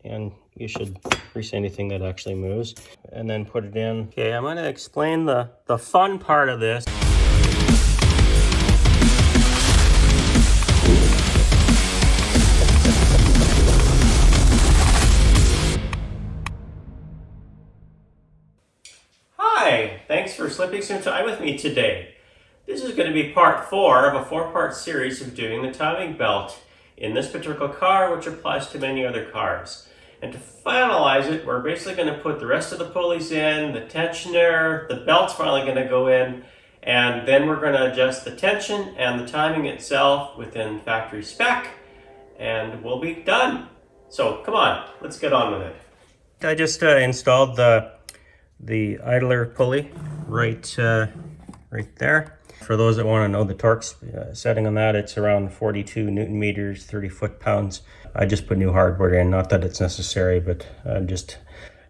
and you should grease anything that actually moves, and then put it in. Okay, I'm going to explain the fun part of this. Hi, thanks for slipping some time with me today. This is going to be part 4 of a 4-part series of doing the timing belt in this particular car, which applies to many other cars. And to finalize it, we're basically going to put the rest of the pulleys in, the tensioner, the belt's finally going to go in, and then we're going to adjust the tension and the timing itself within factory spec, and we'll be done. So come on, let's get on with it. I just installed the idler pulley right there. For those that want to know the torque setting on that, it's around 42 Newton meters, 30 foot-pounds. I just put new hardware in, not that it's necessary, but I'm just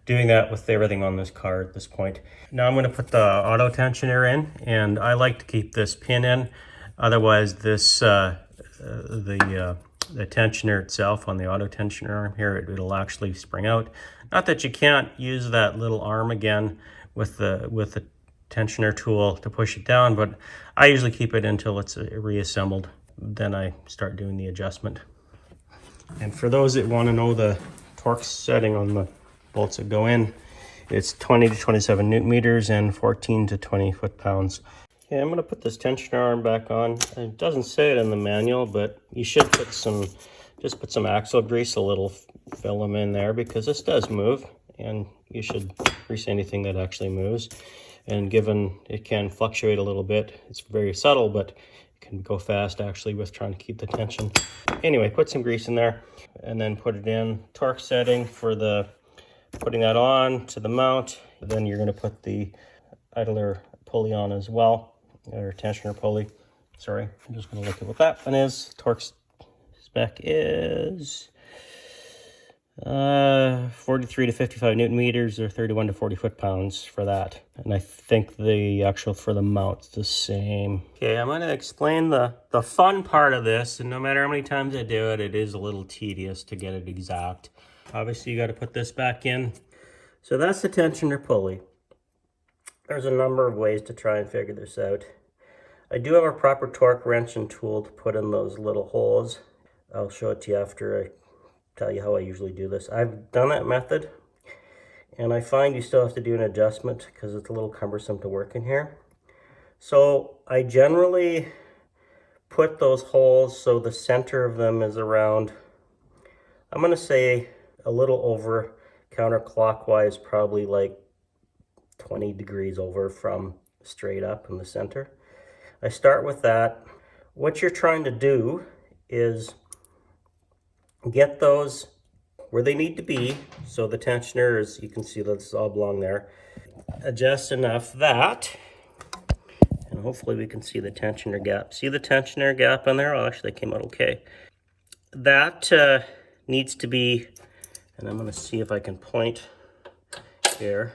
doing that with everything on this car at this point. Now I'm going to put the auto tensioner in, and I like to keep this pin in. Otherwise, this the tensioner itself on the auto tensioner arm here, it'll actually spring out. Not that you can't use that little arm again with the tensioner tool to push it down, but I usually keep it until it's reassembled. Then I start doing the adjustment. And for those that want to know the torque setting on the bolts that go in, it's 20 to 27 Newton meters and 14 to 20 foot-pounds. Okay, I'm going to put this tensioner arm back on. It doesn't say it in the manual, but you should put some axle grease, a little film in there, because this does move, and you should grease anything that actually moves. And given it can fluctuate a little bit, it's very subtle, but it can go fast actually with trying to keep the tension. Anyway, put some grease in there and then put it in. Torque setting for putting that on to the mount. Then you're going to put the idler pulley on as well, or tensioner pulley. Sorry, I'm just going to look at what that one is. Torque spec is 43 to 55 Newton meters, or 31 to 40 foot-pounds for that. And I think the actual for the mount's the same. Okay, I'm going to explain the fun part of this, and no matter how many times I do it, it is a little tedious to get it exact. Obviously, you got to put this back in. So that's the tensioner pulley. There's a number of ways to try and figure this out. I do have a proper torque wrench and tool to put in those little holes. I'll show it to you after I tell you how I usually do this. I've done that method, and I find you still have to do an adjustment because it's a little cumbersome to work in here. So I generally put those holes so the center of them is around, I'm going to say a little over counterclockwise, probably like 20 degrees over from straight up in the center. I start with that. What you're trying to do is get those where they need to be, so the tensioner is, you can see that's all belong there. Adjust enough that, and hopefully we can see the tensioner gap. See the tensioner gap in there? Oh, actually, that came out okay. That needs to be, and I'm going to see if I can point here.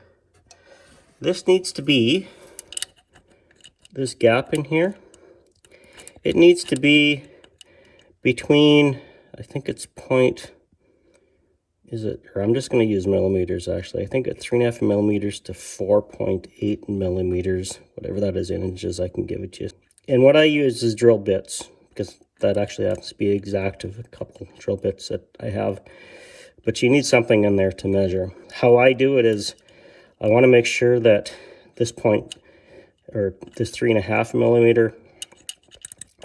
This needs to be, this gap in here, it needs to be between, I think it's I'm just going to use millimeters actually. I think it's 3.5 millimeters to 4.8 millimeters, whatever that is in inches, I can give it to you. And what I use is drill bits, because that actually happens to be exact of a couple drill bits that I have. But you need something in there to measure. How I do it is, I want to make sure that this point, or this 3.5 millimeter,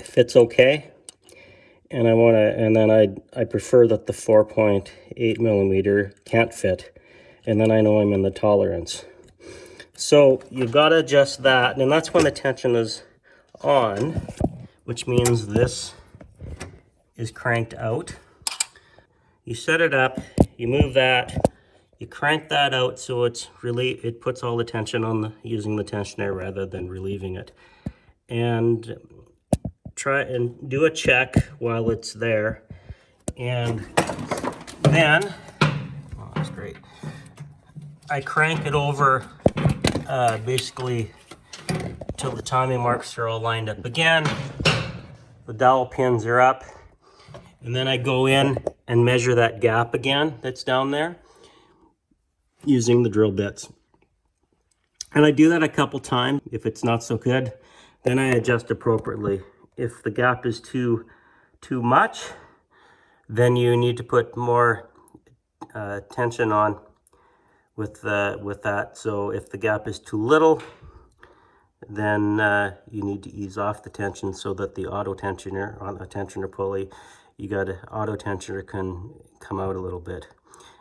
fits okay. And I prefer that the 4.8 millimeter can't fit, and then I know I'm in the tolerance. So you've got to adjust that, and that's when the tension is on, which means this is cranked out. You set it up, you move that, you crank that out so it puts all the tension on using the tensioner rather than relieving it. And try and do a check while it's there, and then, oh, that's great, I crank it over basically till the timing marks are all lined up again. The dowel pins are up, and then I go in and measure that gap again that's down there using the drill bits. And I do that a couple times. If it's not so good, then I adjust appropriately. If the gap is too much, then you need to put more tension on with that. So if the gap is too little, then you need to ease off the tension so that the auto tensioner on a tensioner pulley, you got an auto tensioner can come out a little bit.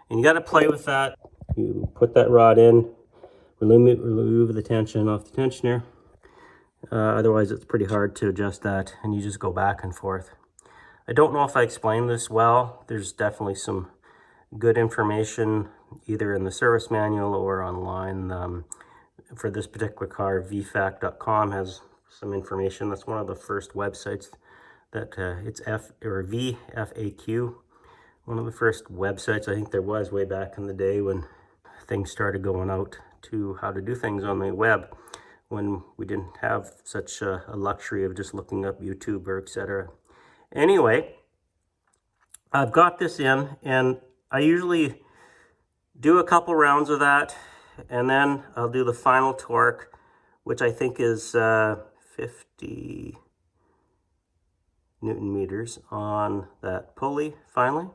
And you got to play with that. You put that rod in, remove the tension off the tensioner. Otherwise, it's pretty hard to adjust that, and you just go back and forth. I don't know if I explained this well. There's definitely some good information either in the service manual or online. For this particular car, vfac.com has some information. That's one of the first websites that it's VFAQ. One of the first websites I think there was way back in the day when things started going out to how to do things on the web, when we didn't have such a luxury of just looking up YouTube or etc. Anyway, I've got this in, and I usually do a couple rounds of that, and then I'll do the final torque, which I think is 50 Newton meters on that pulley finally,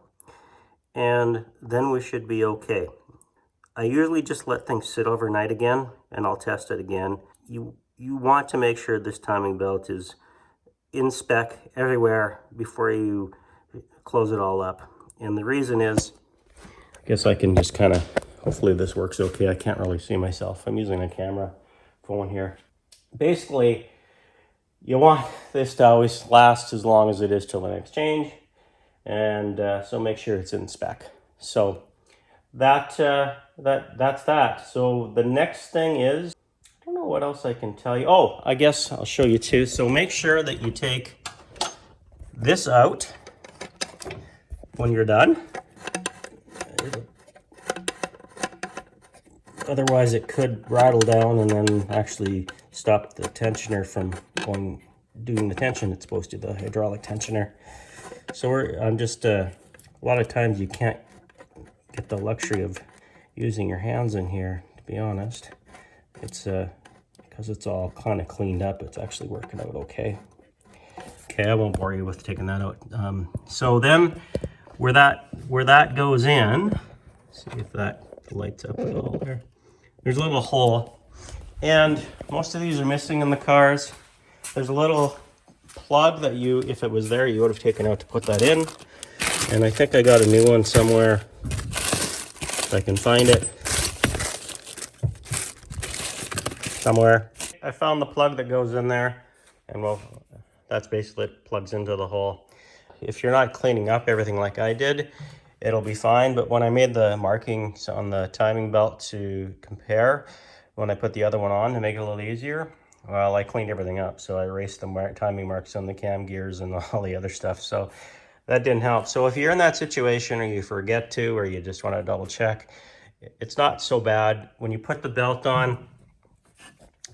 and then we should be okay. I usually just let things sit overnight again, and I'll test it again. You want to make sure this timing belt is in spec everywhere before you close it all up. And the reason is, I guess I can just kind of, hopefully this works okay. I can't really see myself. I'm using a camera phone here. Basically, you want this to always last as long as it is till the next change. And so make sure it's in spec. So that's that. So the next thing is, I don't know what else I can tell you. Oh, I guess I'll show you too. So make sure that you take this out when you're done. Otherwise it could rattle down and then actually stop the tensioner from doing the tension it's supposed to, the hydraulic tensioner. So I'm just, a lot of times you can't get the luxury of using your hands in here, to be honest. It's because it's all kind of cleaned up, it's actually working out okay. Okay, I won't bore you with taking that out. So then where that goes in, see if that lights up at all there. There's a little hole, and most of these are missing in the cars. There's a little plug that if it was there, you would have taken out to put that in. And I think I got a new one somewhere, if I can find it. Somewhere. I found the plug that goes in there, and well, that's basically it, plugs into the hole. If you're not cleaning up everything like I did, it'll be fine. But when I made the markings on the timing belt to compare, when I put the other one on to make it a little easier, well, I cleaned everything up. So I erased the timing marks on the cam gears and all the other stuff. So that didn't help. So if you're in that situation, or you forget to, or you just want to double check, it's not so bad. When you put the belt on,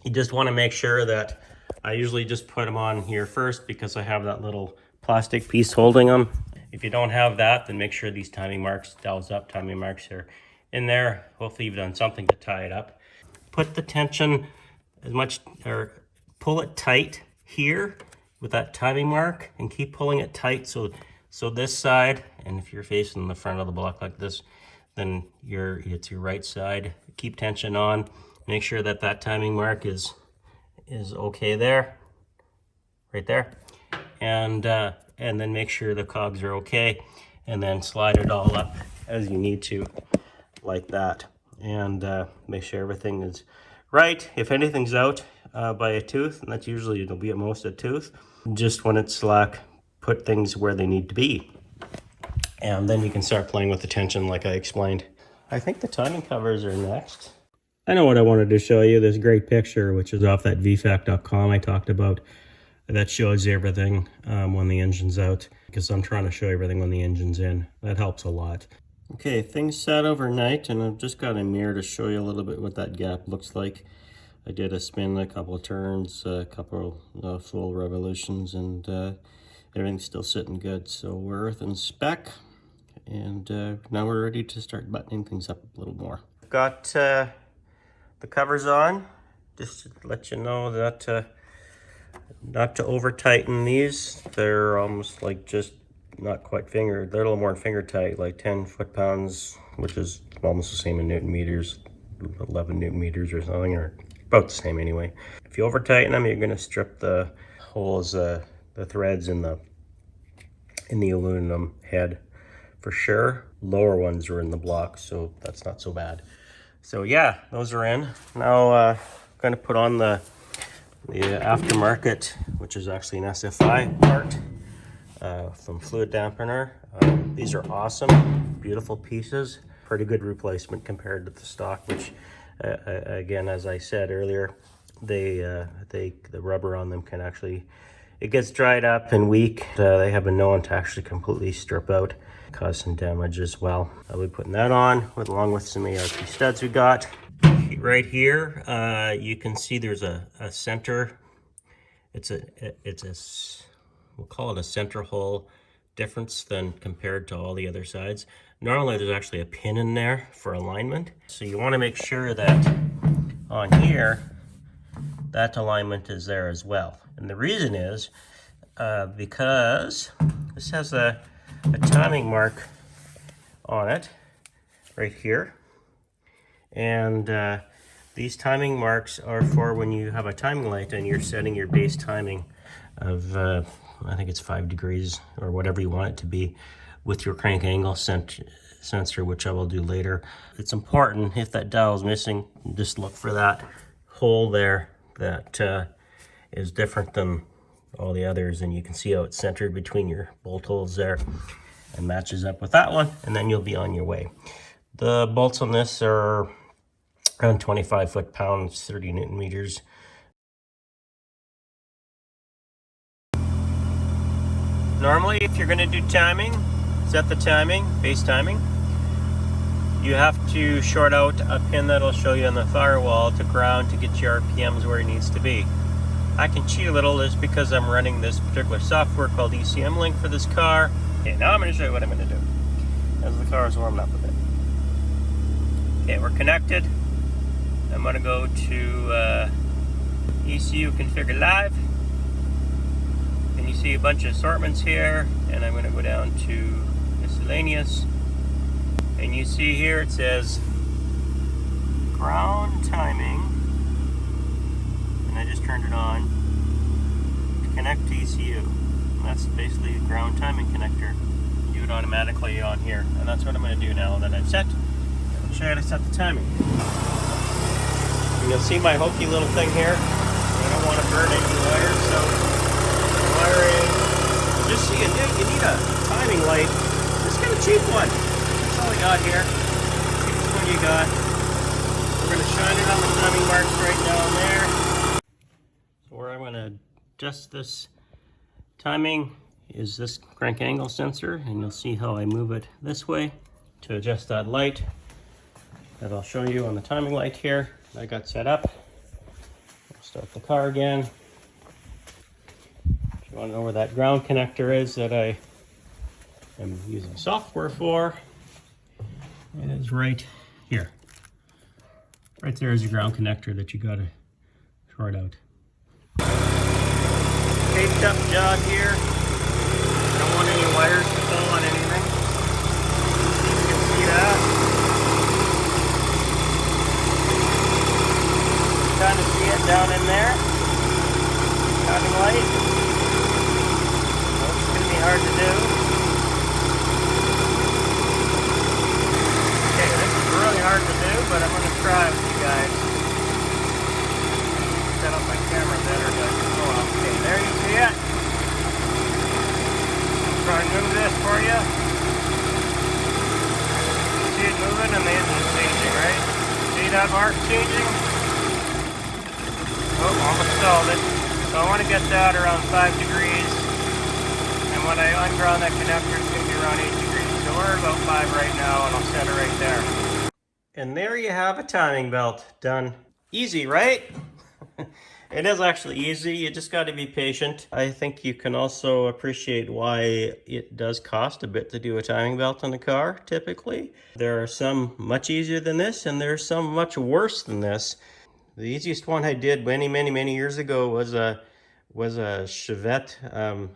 you just want to make sure that, I usually just put them on here first because I have that little plastic piece holding them. If you don't have that, then make sure these timing marks, dowels up timing marks are in there. Hopefully you've done something to tie it up. Put the tension as much, or pull it tight here with that timing mark, and keep pulling it tight. So this side, and if you're facing the front of the block like this, then it's your right side. Keep tension on. Make sure that timing mark is okay there, right there, and then make sure the cogs are okay, and then slide it all up as you need to, like that, and make sure everything is right. If anything's out by a tooth, and that's usually, it'll be at most a tooth, just when it's slack, put things where they need to be, and then you can start playing with the tension like I explained. I think the timing covers are next. I know what I wanted to show you, this great picture, which is off that vfac.com I talked about, that shows everything when the engine's out, because I'm trying to show everything when the engine's in. That helps a lot. Okay, things sat overnight, and I've just got a mirror to show you a little bit what that gap looks like. I did a spin, a couple of turns, a couple full revolutions, and everything's still sitting good. So we're earth and spec, And now we're ready to start buttoning things up a little more. Got the covers on, just to let you know that not to over tighten these. They're almost like just not quite finger, they're a little more finger tight, like 10 foot-pounds, which is almost the same in Newton meters, 11 Newton meters or something, or about the same anyway. If you over tighten them, you're going to strip the holes, the threads in the aluminum head for sure. Lower ones are in the block, so that's not so bad. So yeah, those are in. Now I'm going to put on the aftermarket, which is actually an SFI part from Fluid Dampener. These are awesome, beautiful pieces. Pretty good replacement compared to the stock, which again, as I said earlier, the rubber on them can actually, it gets dried up and weak. They have been known to actually completely strip out, cause some damage as well. I'll be putting that on along with some ARP studs we got. Right here, you can see there's a center. We'll call it a center hole difference than compared to all the other sides. Normally there's actually a pin in there for alignment. So you want to make sure that on here, that alignment is there as well. And the reason is because this has a timing mark on it right here. And these timing marks are for when you have a timing light and you're setting your base timing of, I think it's 5 degrees or whatever you want it to be with your crank angle sensor, which I will do later. It's important, if that dial is missing, just look for that hole there that is different than all the others, and you can see how it's centered between your bolt holes there and matches up with that one, and then you'll be on your way. The bolts on this are around 25 foot-pounds, 30 Newton meters. Normally, if you're going to do timing, set the timing, base timing, you have to short out a pin that'll show you on the firewall to ground to get your RPMs where it needs to be. I can cheat a little is because I'm running this particular software called ECM Link for this car. Okay, now I'm going to show you what I'm going to do as the car is warming up a bit. Okay, we're connected. I'm going to go to ECU Configure Live. And you see a bunch of assortments here. And I'm going to go down to Miscellaneous. And you see here it says ground timing. And I just turned it on to connect to ECU. And that's basically a ground timing connector. You do it automatically on here. And that's what I'm going to do now that I've set. I'll show you how to set the timing. And you'll see my hokey little thing here. I don't want to burn any wires, so wiring. Just so you need a timing light. Just get a cheap one. That's all I got here. Cheapest one you got. We're going to shine it on the timing marks right down there. So where I'm going to adjust this timing is this crank angle sensor, and you'll see how I move it this way to adjust that light that I'll show you on the timing light here. I got set up. I'll start the car again. If you want to know where that ground connector is that I am using software for, it is right here. Right there is your ground connector that you got to short out. Taped up job here. I don't want any wires to fall on anything. You can see that. Kind of see it down in there. Timing light. Well, it's going to be hard to do. Okay, this is really hard to do, but I'm going to try with you guys. Set up my camera better, but okay, there you see it. I'll try and move this for you. See it moving and the engine's changing, right? See that mark changing? Oh, almost stalled it. So I want to get that around 5 degrees. And when I unground that connector, it's going to be around 8 degrees. So we're about 5 right now, and I'll set it right there. And there you have a timing belt done. Easy, right? It is actually easy. You just got to be patient. I think you can also appreciate why it does cost a bit to do a timing belt on a car, typically. There are some much easier than this, and there's some much worse than this. The easiest one I did many years ago was a Chevette.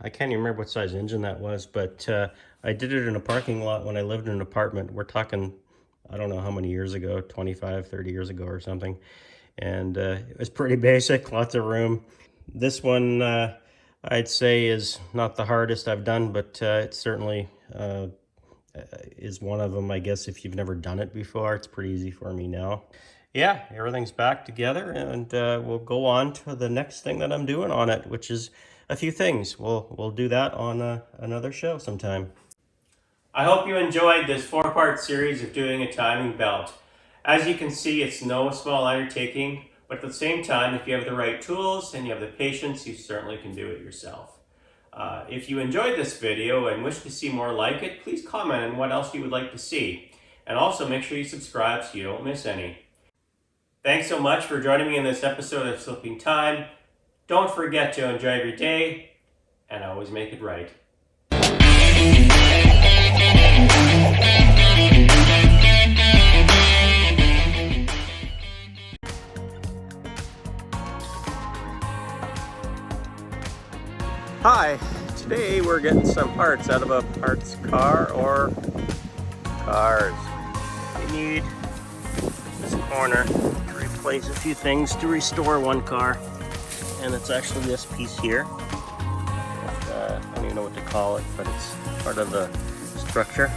I can't even remember what size engine that was, but I did it in a parking lot when I lived in an apartment. We're talking, I don't know how many years ago, 25, 30 years ago or something. And it was pretty basic, lots of room. This one I'd say is not the hardest I've done, but it certainly is one of them. I guess if you've never done it before, it's pretty easy for me now. Yeah, everything's back together, and we'll go on to the next thing that I'm doing on it, which is a few things. We'll do that on another show sometime. I hope you enjoyed this 4-part series of doing a timing belt. As you can see, it's no small undertaking, but at the same time, if you have the right tools and you have the patience, you certainly can do it yourself. If you enjoyed this video and wish to see more like it, please comment on what else you would like to see. And also make sure you subscribe so you don't miss any. Thanks so much for joining me in this episode of Slipping Time. Don't forget to enjoy your day and always make it right. Hi, today we're getting some parts out of a parts car or cars. You need this corner to replace a few things to restore one car, and it's actually this piece here. I don't even know what to call it, but it's part of the structure.